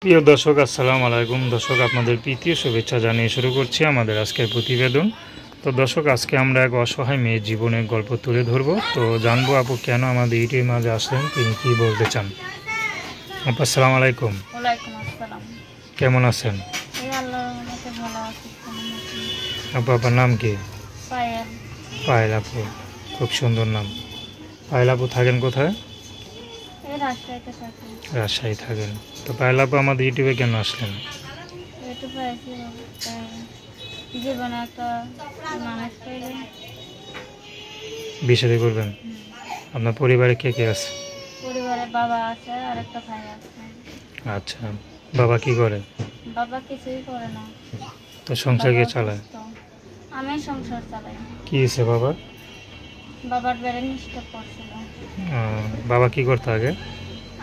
প্রিয় দর্শক, আসসালামু আলাইকুম। দর্শক, আপনাদের প্রীতি শুভেচ্ছা জানিয়ে শুরু করছি আমাদের আজকের প্রতিবেদন। তো দর্শক, আজকে আমরা এক অসহায় মেয়ের জীবনের গল্প তুলে ধরবো। তো জানবো আপু কেন আমাদের ইউটিউবের মাঝে আসলেন, তিনি কি বলতে চান। আপু আসসালামু আলাইকুম। ওয়ালাইকুম আসসালাম। কেমন আছেন? এই আল্লাহর রহমতে ভালো আছি। আপু আপনার নাম কি? পায়েল। পায়েল আপু, খুব সুন্দর নাম। পায়েল আপু থাকেন কোথায়? এই রাজশাহীতে থাকি। রাজশাহী থাকেন। তো পায়েল আপু আমাদের ইউটিউবে কেন আসলেন? একটু পাইছি জীবনে একটা মানুষ পেলে বিয়ে শাদী করবেন? আপনার পরিবারে কে কে আছে? পরিবারে বাবা আছে আর একটা ভাই আছে। আচ্ছা, বাবা কি করে? বাবা কিছুই করে না। তো সংসার কে বাবা চালায়? অসুস্থ। আমি সংসার চালাই। কি হয়েছে বাবার? বাবার ব্রেন স্ট্রোক করছিল। বাবা কি করতো আগে?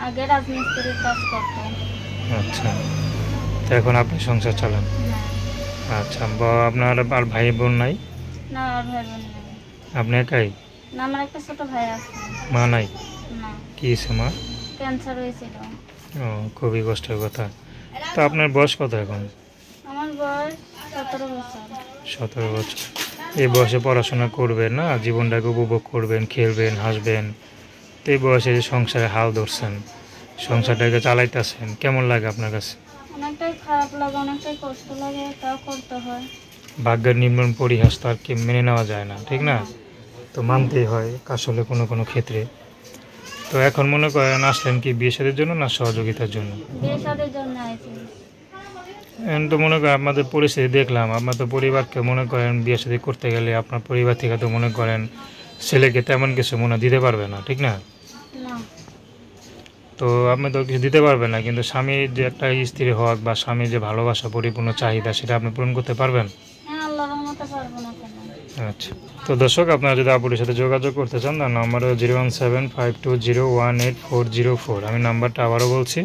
আগে রাজমিস্ত্রির কাজ করতো। আচ্ছা, তো এখন আপনি সংসার চালান? আচ্ছা, আপনার আর ভাই বোন নাই? না, আর ভাই বোন নেই। আপনি একাই? না, আমার একটা ছোট ভাই আছে। মা নাই? না, কি হয়েছে মা? ক্যান্সার হয়েছিল। ও, খুবই কষ্টের কথা। তো আপনার বয়স কত এখন? আমার বয়স 17 বছর। 17 বছর। এই বয়সে পড়াশোনা করবেন না, জীবনটাকে উপভোগ করবেন, খেলবেন, হাসবেন। তো এই বয়সে যে সংসারে হাল ধরছেন, সংসারটাকে চালাইতেছেন, কেমন লাগে আপনার কাছে? অনেকটাই খারাপ লাগে, অনেকটাই কষ্ট লাগে, তাও করতে হয়। ভাগ্যের নির্মম পরিহাস তো আর কি মেনে নেওয়া যায় না, ঠিক না? তো মানতেই হয় আসলে কোনো কোনো ক্ষেত্রে। তো এখন মনে করেন আসলেন কি বিয়ে শাদীর জন্য না সহযোগিতার জন্য? বিয়ে শাদীর জন্য আইছি। এখন তো মনে করেন আপনাদের পরিস্থিতি দেখলাম, আপনার তো পরিবারকে মনে করেন বিয়ে শাদী করতে গেলে আপনার পরিবার থেকে তো মনে করেন ছেলেকে তেমন কিছু মনে দিতে পারবে না, ঠিক না? না, তো আপনি তো কিছু দিতে পারবেন না, কিন্তু স্বামীর যে একটা স্ত্রী হক বা স্বামীর যে ভালোবাসা পরিপূর্ণ চাহিদা, সেটা আপনি পূরণ করতে পারবেন? হ্যাঁ, আল্লাহর রহমতে পারবো না কেন। আচ্ছা, তো দর্শক, আপনারা যদি আপুরের সাথে যোগাযোগ করতে চান, তার নাম্বার 01752018404। আমি নাম্বারটা আবারও বলছি,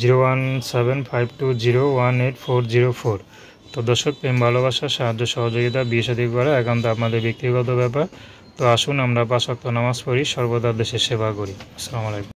01752018404। তো দর্শক, প্রেম ভালোবাসা সাহায্য সহযোগিতা বিয়ে শাদী করা একান্ত আপনাদের ব্যক্তিগত ব্যাপার। তো আসুন আমরা 5 ওয়াক্ত নামাজ পড়ি, সর্বদা দেশের সেবা করি। আসসালামু আলাইকুম।